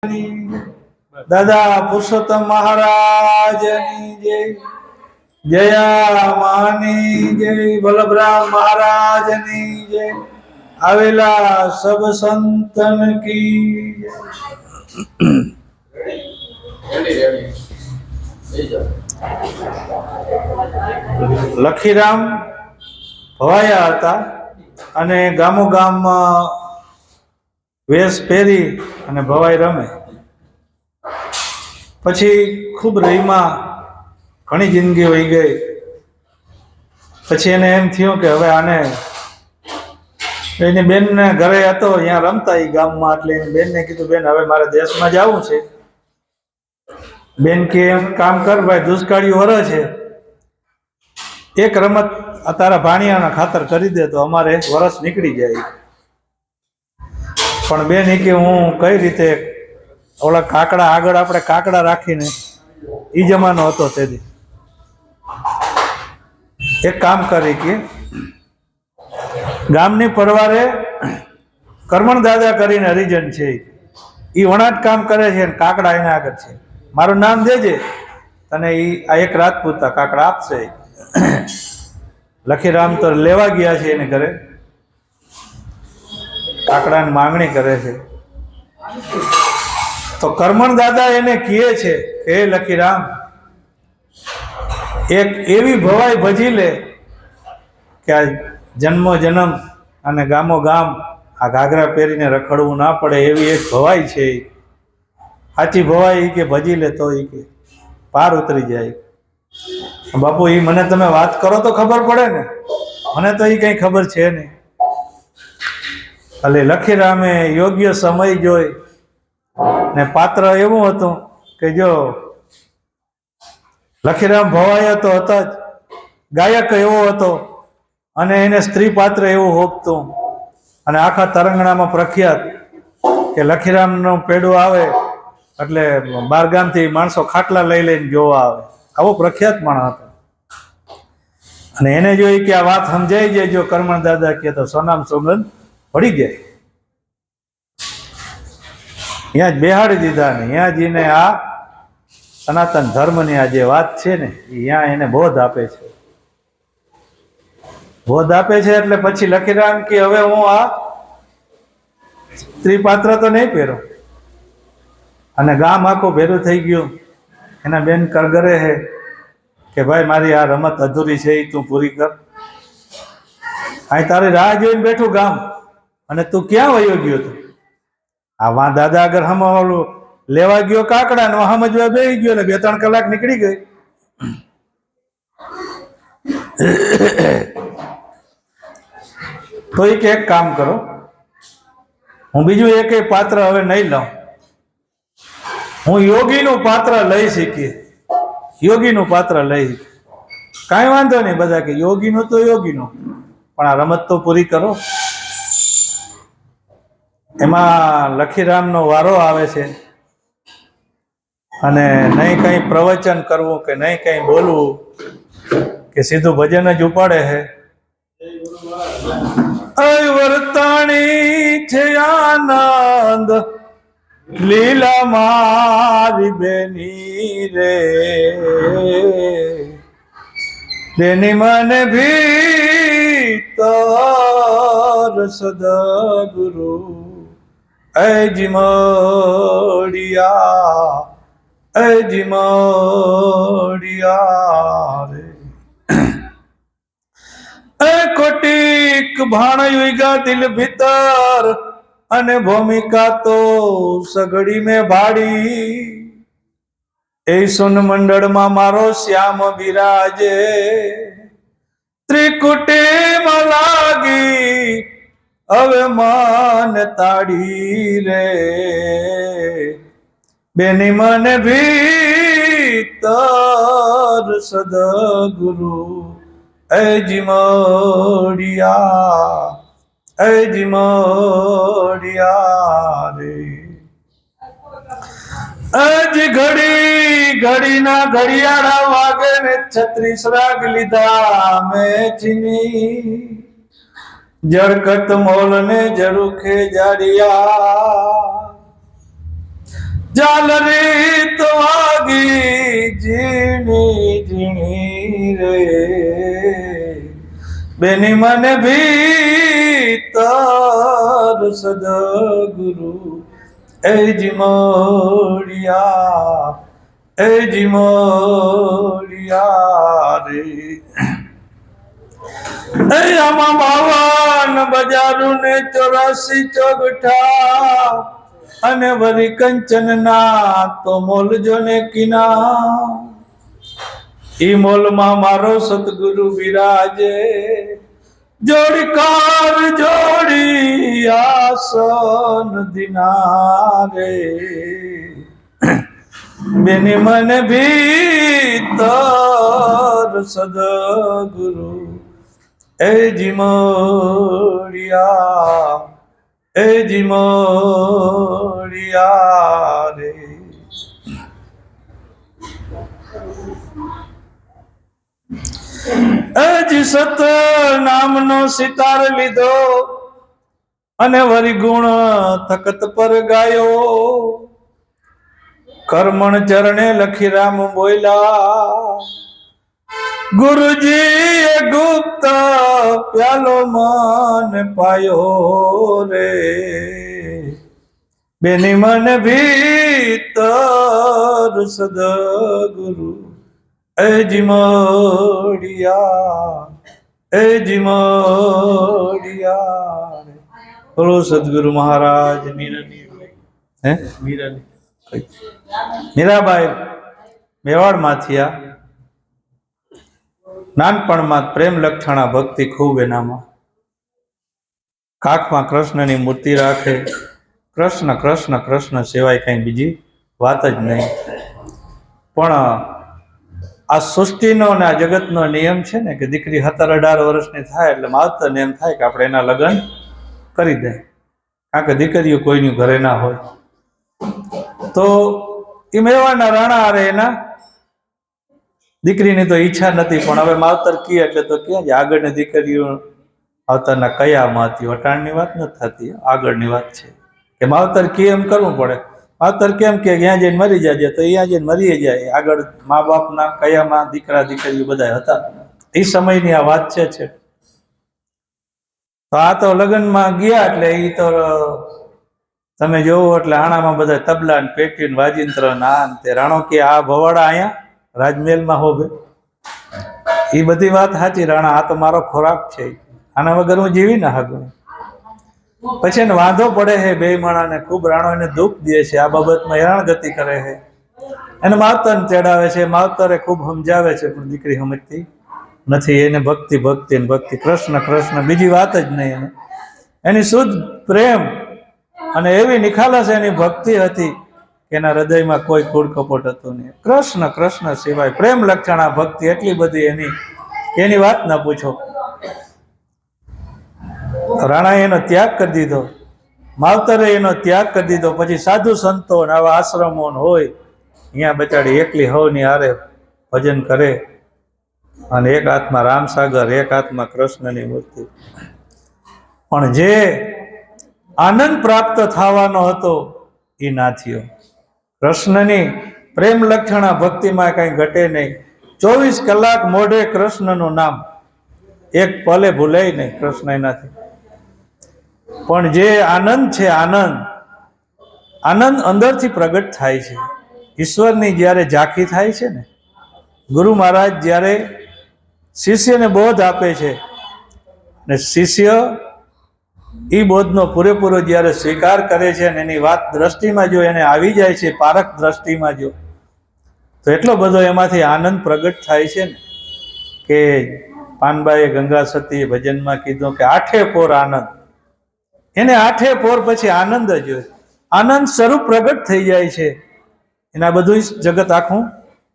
દાદા પુરુષોત્તમ મહારાજની જય, જયા માની જય, બલભરામ મહારાજની જય, આવેલા સબ સંતન કી લખીરામ ભવાયા હતા અને ગામો ગામમાં વેશ પહેરી અને ભવાઈ રમે. પછી ખૂબ રહીમાં ઘણી જિંદગી વહી ગઈ. પછી એને એમ થયું કે હવે આને એની બેનને ઘરે હતો, અહીંયા રમતા એ ગામમાં, એટલે એની બેનને કીધું, બેન હવે મારે દેશમાં જવું છે. બેન કે એમ કામ કર ભાઈ, દુષ્કાળિયું વરસ છે, એક રમત તારા ભાણિયાના ખાતર કરી દે તો અમારે વરસ નીકળી જાય. પણ બેન કે હું કઈ રીતે, ઓલા કાકડા આગળ આપણે કાકડા રાખીને, એ જમાનો હતો તેથી, એક કામ કરી કે ગામની પરવારે કરમણ દાદા કરીને હરિજન છે, એ વણાટ કામ કરે છે અને કાકડા એના આગળ છે. મારું નામ દેજે તને એ આ એક રાત પૂરતા કાકડા આપશે. લખીરામ તો લેવા ગયા છે એને ઘરે, કાકડાની માંગણી કરે છે. તો કરમણ દાદા એને કહે છે કે લખીરામ, એક એવી ભવાઈ ભજી લે કે આ જન્મો જન્મ અને ગામો ગામ આ ઘાઘરા પહેરીને રખડવું ના પડે, એવી એક ભવાઈ છે. સાચી ભવાઈ કે ભજી લે તો એ કે પાર ઉતરી જાય. બાપુ એ મને તમે વાત કરો તો ખબર પડે ને, મને તો એ કઈ ખબર છે નહીં. એટલે લખીરામે યોગ્ય સમય જોઈ ને પાત્ર એવું હતું કે જો લખીરામ ભવાઈ તો હતા જ, ગાયક એવો હતો અને એને સ્ત્રી પાત્ર એવું હોપતું અને આખા તરંગણામાં પ્રખ્યાત કે લખીરામનું પેડું આવે એટલે બારગામથી માણસો ખાટલા લઈ લઈને જોવા આવે, આવો પ્રખ્યાત માણસ હતો. અને એને જોઈ કે આ વાત સમજાઈ જાય જો કરમણ દાદા કે તો સોનામ સોગંદ પડી જાય. ત્યાં જ બેહાડી દીધા ને ત્યાં જઈને આ સનાતન ધર્મની આ જે વાત છે ને, ત્યાં એને બોધ આપે છે. બોધ આપે છે એટલે પછી લખીરામ કે હવે હું આ સ્ત્રી પાત્ર તો નહીં પહેરો. અને ગામ આખું ભેરું થઈ ગયું. એના બેન કરગરે હે કે ભાઈ મારી આ રમત અધૂરી છે, એ તું પૂરી કર. અહીં તારી રાહ જોઈને બેઠું ગામ, અને તું ક્યાં વયો ગયો તું? આ વા દાદા આગળ હમવાળું લેવા ગયો કાકડા નો સમજવા બેસી ગયો ને 2-3 કલાક નીકળી ગઈ. તો એ કે એક કામ કરો, હું બીજું એક પાત્ર હવે નહીં લઉં, હું યોગીનું પાત્ર લઈ શીખી. યોગીનું પાત્ર લઈ, કાંઈ વાંધો નહીં. બધા કે યોગીનું તો યોગીનું, પણ આ રમત તો પૂરી કરો. એમાં લખીરામનો વારો આવે છે અને નહીં કંઈ પ્રવચન કરવું કે નહીં કંઈ બોલવું કે સીધું ભજન જ ઉપાડે છે. વર્તાણી છે આનંદ લીલા મારી બેની રે, તેની મને ભીતર સદગુરુ અજી મળ્યા રે. કોટીક ભાણ યુગા દિલ ભીતર અને ભૂમિકા તો સગડી મેં ભાડી. એ સુન મંડળમાં મારો શ્યામ બિરાજે, ત્રિકુટીમાં લાગી હવે મન તાડી રે, બેની મને ભીતર સદગુરુ અજી મળ્યા રે. અજ ઘડી ઘડીના ઘડિયાળા વાગે ને 36 રાગ લીધા મેં ચીની, જળકત મોલ ને ઝરૂખે જાડિયા. જાલરી તો વાગી ઝીણી ઝીણી રે, બેની મને ભીતર સદગુરુ એ જીમોડિયા, એ જીમોડિયા રે. આમાં 52 બજારું ને 84 ચોગઠા, અને વરી કંચન ના તો મોલજો ને કિના. ઈ મોલમાં મારો સતગુરુ બિરાજે, જોડકાર જોડી આસન દિનારે, બેની મને ભીતર સદગુરુ એ જીમોડિયા, એ જીમોડિયા રે. અજી સત નામનો સિતાર લીધો, અને વરી ગુણ તખત પર ગાયો. કર્મણ ચરણે લખીરામ બોલ્યા, ગુરુજી એ ગુપ્ત પ્યાલો મન પાયો રે, બેની મન ભીતર સદગુરુ એ જીમોડિયા, એ જીમોડિયા. બોલો સદગુરુ મહારાજ મીરાની. હે મીરાની મીરાબાઈ મેવાડ માંથી આ નાનપણમાં પ્રેમ લક્ષણા ભક્તિ ખૂબ એનામાં. કાખમાં કૃષ્ણની મૂર્તિ રાખે, કૃષ્ણ કૃષ્ણ કૃષ્ણ સિવાય કઈ બીજી વાત જ નહીં. પણ આ સૃષ્ટિનો અને આ જગતનો નિયમ છે ને કે દીકરી 17-18 વર્ષની થાય એટલે માવતરને એમ થાય કે આપણે એના લગ્ન કરી દે, કારણ કે દીકરીઓ કોઈની ઘરે ના હોય. તો એ મેવાડના રાણા હારે એના દીકરીની તો ઈચ્છા નથી, પણ હવે માવતર કહે એટલે તો ક્યાં જ આગળની દીકરીઓ માવતરના કયામાં હતી. વટાણની વાત નથી થતી, આગળની વાત છે કે માવતર કહે એમ કરવું પડે. માવતર કેમ કે ત્યાં જઈને મરી જાય તો ત્યાં જઈને મરી જાય. આગળ મા બાપના કયામાં દીકરા દીકરીઓ બધા હતા, એ સમયની આ વાત છે. તો આ તો લગ્નમાં ગયા એટલે એ તો તમે જોવો એટલે આણામાં બધા તબલા ને પેટી ને વાજિંત્ર ના તે રાણો કે આ ભવાડા અહીંયા રાજમહેલમાં હોવે. એ બધી વાત સાચી રાણા, આ તો મારો ખોરાક છે, આના વગર હું જીવી ના શકું. પછી એને વાંધો પડે છે બે માણાને, ખૂબ રાણો એને દુઃખ દે છે, આ બાબતમાં હેરાનગતિ કરે છે, એને માવતરને તેડાવે છે. માવતરે ખૂબ સમજાવે છે પણ દીકરી સમજતી નથી. એને ભક્તિ ભક્તિ ને ભક્તિ, કૃષ્ણ કૃષ્ણ, બીજી વાત જ નહીં. એને એની શુદ્ધ પ્રેમ અને એવી નિખાલસ એની ભક્તિ હતી કે એના હૃદયમાં કોઈ કૂડ કપટ હતું નહીં. કૃષ્ણ કૃષ્ણ સિવાય પ્રેમ લક્ષણા ભક્તિ એટલી બધી એની વાત ના પૂછો. રાણાએ એનો ત્યાગ કરી દીધો, માવતરે એનો ત્યાગ કરી દીધો. પછી સાધુ સંતો આવા આશ્રમો હોય અહીંયા બચાડી એકલી હવની હારે ભજન કરે, અને એક હાથમાં રામસાગર, એક હાથમાં કૃષ્ણની મૂર્તિ. પણ જે આનંદ પ્રાપ્ત થવાનો હતો એ ના થયો. કૃષ્ણની પ્રેમ લક્ષણા ભક્તિમાં કઈ ઘટે નહીં. 24 કલાક મોઢે કૃષ્ણનું નામ, એક પલે ભૂલાય નહીં કૃષ્ણ એનાથી. પણ જે આનંદ છે, આનંદ અંદરથી પ્રગટ થાય છે. ઈશ્વરની જ્યારે ઝાંખી થાય છે ને, ગુરુ મહારાજ જ્યારે શિષ્યને બોધ આપે છે ને શિષ્ય એ બોધનો પૂરેપૂરો જ્યારે સ્વીકાર કરે છે અને એની વાત દ્રષ્ટિમાં જો એને આવી જાય છે, પારખ દ્રષ્ટિમાં જો, તો એટલો બધો એમાંથી આનંદ પ્રગટ થાય છે ને કે પાનબાઈએ ગંગા સતીએ ભજનમાં કીધું કે 8 પોર આનંદ. એને 8 પોર પછી આનંદ જ હોય, આનંદ સ્વરૂપ પ્રગટ થઈ જાય છે. એના બધું જગત આખું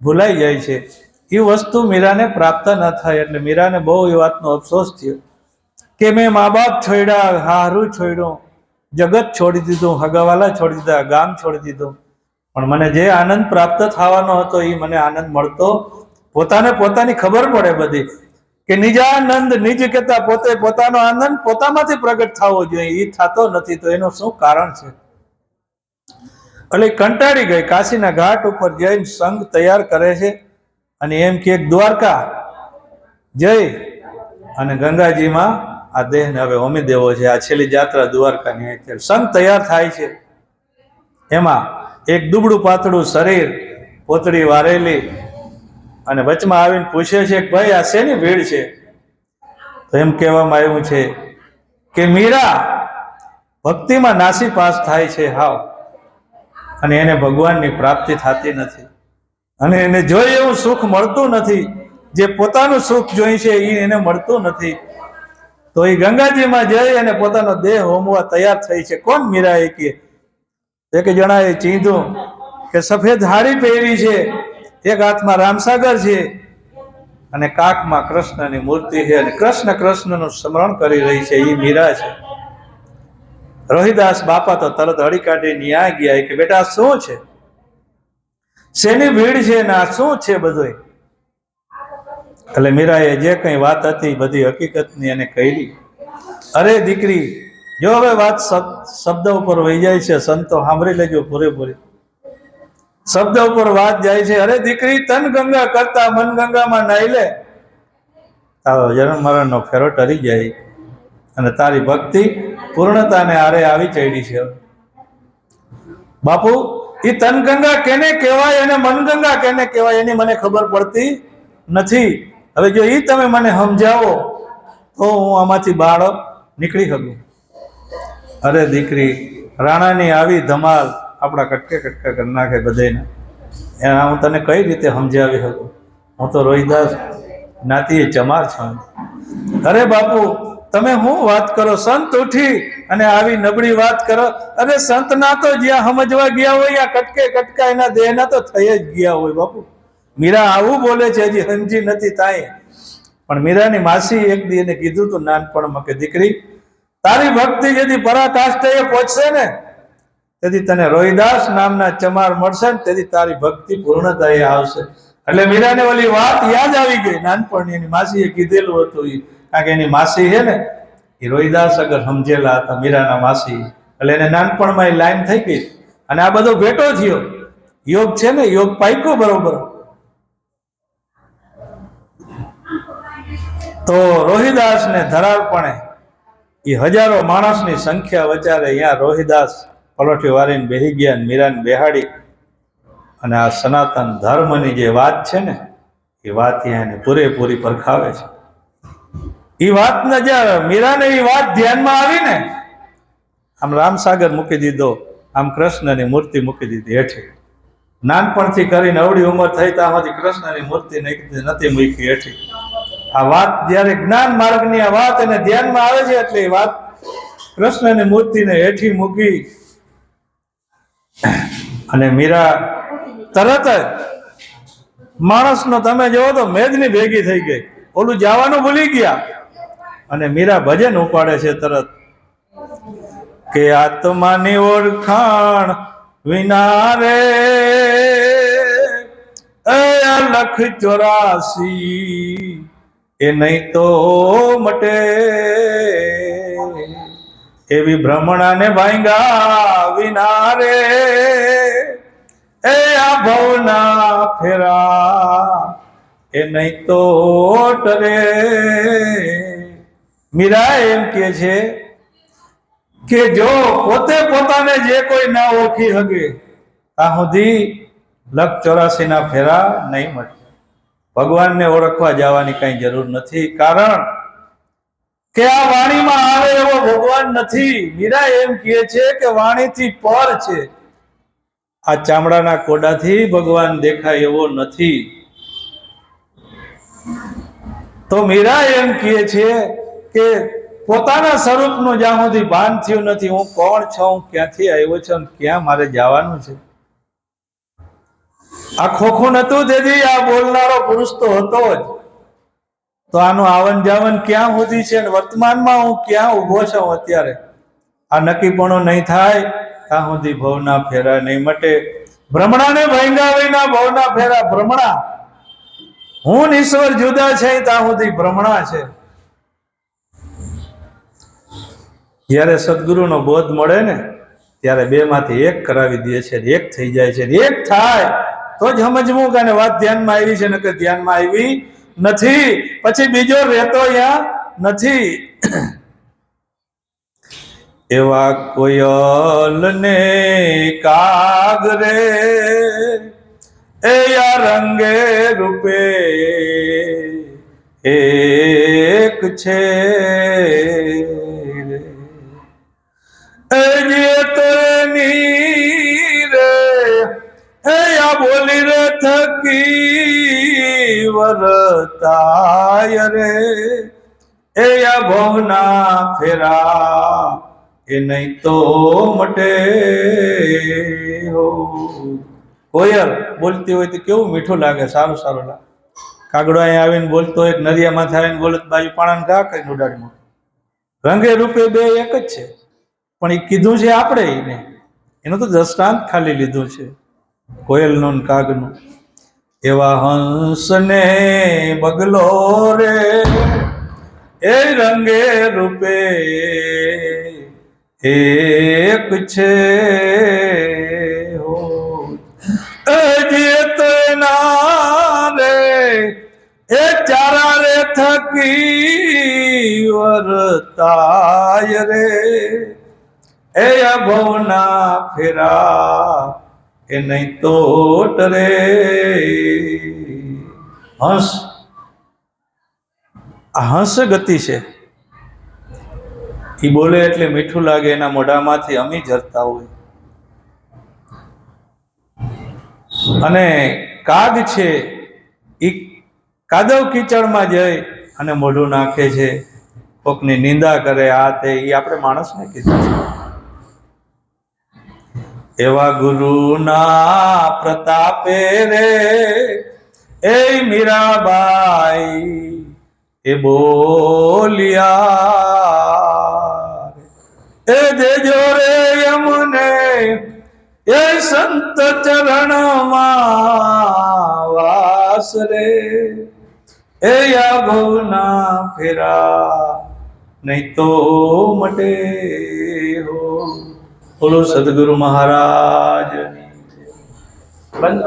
ભૂલાઈ જાય છે. એ વસ્તુ મીરાને પ્રાપ્ત ન થાય એટલે મીરાને બહુ એ વાતનો અફસોસ થયો કે મેં મા બાપ છોડ્યા, હારું છોડ્યું, જગત છોડી દીધું, હગાવાલા છોડી દીધા, ગામ છોડી દીધું, પણ મને જે આનંદ પ્રાપ્ત થવાનો હતો એ મને આનંદ મળતો. પોતાની ખબર પડે બધી કે નિજાનંદ નિજ કહેતા પોતે પોતાનો આનંદ પોતામાંથી પ્રગટ થવો જોઈએ, એ થતો નથી. તો એનું શું કારણ છે? એટલે કંટાળી ગઈ, કાશીના ઘાટ ઉપર જઈને સંઘ તૈયાર કરે છે અને એમ કે દ્વારકા જઈ અને ગંગાજીમાં આ દેહને હવે હોમી દેવો છે. આ છેલ્લી જાત્રા દ્વારકાની. અત્યારે સંઘ તૈયાર થાય છે. એમાં એક દુબળું પાતળું શરીર, પોતળી વારેલી, અને વચમાં આવીને પૂછે છે કે ભાઈ આ શેની ભીડ છે? તો એમ કહેવામાં આવ્યું છે કે મીરા ભક્તિમાં નાસી પાસ થાય છે હાવ, અને એને ભગવાનની પ્રાપ્તિ થતી નથી, અને એને જોઈએ એવું સુખ મળતું નથી. જે પોતાનું સુખ જોઈ છે એ એને મળતું નથી. તો એ ગંગાજીમાં જઈ અને પોતાનો દેહ હોમવા તૈયાર થઈ છે. કોણ? મીરા. એક જણાએ ચીંધું કે સફેદ હાડી પહેરી છે, એક હાથમાં રામસાગર છે અને કાખમાં કૃષ્ણની મૂર્તિ છે, અને કૃષ્ણનું સ્મરણ કરી રહી છે. એ મીરા છે. રોહિદાસ બાપા તો તરત હળી કાઢી ન્યાય ગયા કે બેટા શું છે, શેની ભીડ છે ને આ શું છે બધું? એટલે મીરાએ જે કઈ વાત હતી બધી હકીકતની એને કહી. અરે દીકરી, જો હવે વાત શબ્દ ઉપર વહી જાય છે, સંતો સાંભળી લેજો પૂરેપૂરી. શબ્દ ઉપર વાત જાય છે. અરે દીકરી, તન ગંગા કરતા મન ગંગામાં નાઈ લે, તારો જન્મ મરણનો ફેરો ટરી જાય અને તારી ભક્તિ પૂર્ણતાને આરે આવી ચડી છે. બાપુ, એ તન ગંગા કેને કહેવાય અને મન ગંગા કેને કહેવાય એની મને ખબર પડતી નથી. હવે જો એ તમે મને સમજાવો તો હું આમાંથી બહાર નીકળી શકું. અરે દીકરી, રાણાની આવી ધમાલ આપણા કટકે કટકા કરી નાખે બધાને. એના હું તને કઈ રીતે સમજાવી શકું? હું તો રોહિદાસ જ્ઞાતિએ ચમાર છું. અરે બાપુ, તમે શું વાત કરો? સંત ઉઠી અને આવી નબળી વાત કરો? અરે સંત ના તો જ્યાં સમજવા ગયા હોય ત્યાં કટકે કટકા એના દેહના તો થઈ જ ગયા હોય. બાપુ, મીરા આવું બોલે છે, હજી સમજી નથી તાઈ. પણ મીરાની માસી એક દી એને કીધું તું નાનપણમાં કે દીકરી, તારી ભક્તિ જેથી પરાકાષ્ઠાએ પહોંચશે ને તેથી તને રોહિદાસ નામના ચમાર મળશે ને તેથી તારી ભક્તિ પૂર્ણતાએ આવશે. એટલે મીરાને ઓલી વાત યાદ આવી ગઈ નાનપણની. એની માસીએ કીધેલું હતું. કારણ કે એની માસી છે ને એ રોહિદાસ અગર સમજેલા હતા, મીરાના માસી. એટલે એને નાનપણમાં એ લાઈન થઈ ગઈ અને આ બધો ભેટો થયો. યોગ છે ને, યોગ પાક્યો બરોબર. તો રોહિદાસ ને ધરારપણે એ હજારો માણસની સંખ્યા વચારે અહીંયા રોહિદાસ પલોઠી વારીને બેહી ગયા, મીરાને બેહાડી અને આ સનાતન ધર્મની જે વાત છે ને એ વાત અહીંયા પૂરેપૂરી પરખાવે છે. એ વાતને જ્યારે મીરાને એ વાત ધ્યાનમાં આવી ને, આમ રામસાગર મૂકી દીધો, આમ કૃષ્ણની મૂર્તિ મૂકી દીધી હેઠે. નાનપણથી કરીને અવડી ઉંમર થઈ ત્યાંથી કૃષ્ણની મૂર્તિ નથી મૂકી હેઠી. આ વાત જ્યારે જ્ઞાન માર્ગની આ વાત એને ધ્યાનમાં આવે છે એટલે એ વાત કૃષ્ણની મૂર્તિને હેઠી મૂકી અને મીરા તરત જ માણસનો તમે જોવો તો મેદની ભેગી થઈ ગઈ. ઓલું જવાનું ભૂલી ગયા અને મીરા ભજન ઉપાડે છે તરત કે આત્માની ઓળખાણ વિના રે લખ 84 એ નહીં તો મટે, એવી ભ્રમણાને ભાંગા વિના રે આ ભવના ફેરા એ નહીં તો ટરે. મીરા એમ કે છે કે જો પોતે પોતાને જે કોઈ ના ઓળખી શકે ત્યાં સુધી લખ 84 ના ફેરા નહીં મળે. ભગવાનને ઓળખવા જવાની કઈ જરૂર નથી, કારણ કે આ વાણીમાં આવે એવો ભગવાન નથી. મીરા એમ કહે છે કે વાણીથી પર છે, આ ચામડાના કોડાથી ભગવાન દેખાય એવો નથી. તો મીરા એમ કહે છે કે પોતાના સ્વરૂપનું જ્યાં સુધી ભાન થયું નથી, હું કોણ છું, હું ક્યાંથી આવ્યો છું, ક્યાં મારે જવાનું છે. આ ખોખું નતું તેથી આ બોલનારો પુરુષ તો હતો જ. તો આનું આવન જાવન ક્યાં સુધી છે, વર્તમાનમાં હું ક્યાં ઉભો છું અત્યારે, આ નક્કીપણું નહીં થાય ત્યાં સુધી ભવના ફેરા નહીં મટે. ભ્રમણાને ભાંગા વિના ભવના ફેરા. ભ્રમણા, હું ને ઈશ્વર જુદા છે ત્યાં સુધી ભ્રમણા છે. જ્યારે સદગુરુનો બોધ મળે ને ત્યારે બે માંથી એક કરાવી દે છે, એક થઈ જાય છે. એક થાય તો જ સમજવું કે આને વાત ધ્યાનમાં આવી છે, નકર ધ્યાનમાં આવી નથી. પછી બીજો રહેતો અહીંયા નથી. એવા કોયલ ને કાગરે એ રંગે રૂપે એક છે જે તો રે એ બોલી રે થકી વરતાય રે એ ભવના ફેરા એ નહીં તો મટે હો. કોયલ બોલતી હોય તો કેવું મીઠું લાગે, સારું સારું લાગે. કાગડો અહીંયા આવીને બોલતો હોય, નરિયા માથે આવીને બોલે બાજુ પાણાને ઘા કરીને ઉડાડી. રંગે રૂપે બે એક જ છે, પણ એ કીધું છે આપણે એને, એનું તો દ્રષ્ટાંત ખાલી લીધું છે કોયલનું ને કાગનું. એવા હંસ ને બગલો રે એ રંગે રૂપે એક છે હો. જે તો ના રે એ ચારા રે થકી વરતાય રે એ ભવના ફેરા એ નહીં તો ટરે. હંસ, આ હંસ ગતિ છે. એ બોલે એટલે મીઠું લાગે, એના મોઢામાંથી અમી ઝરતા હોય. અને કાગ છે એ કાદવ કીચડમાં જઈ અને મોઢું નાખે છે, કોકની નિંદા કરે, આ તે. એ આપણે માણસને કીધું છે. એવા ગુરુના પ્રતાપે રે એ મીરાબાઈ એ બોલિયા એ દેજો રે યમને એ સંત ચરણમાં વાસ રે એ ભવના ફેરા નહીં તો મટે હો. બોલો સદગુરુ મહારાજ. બંધ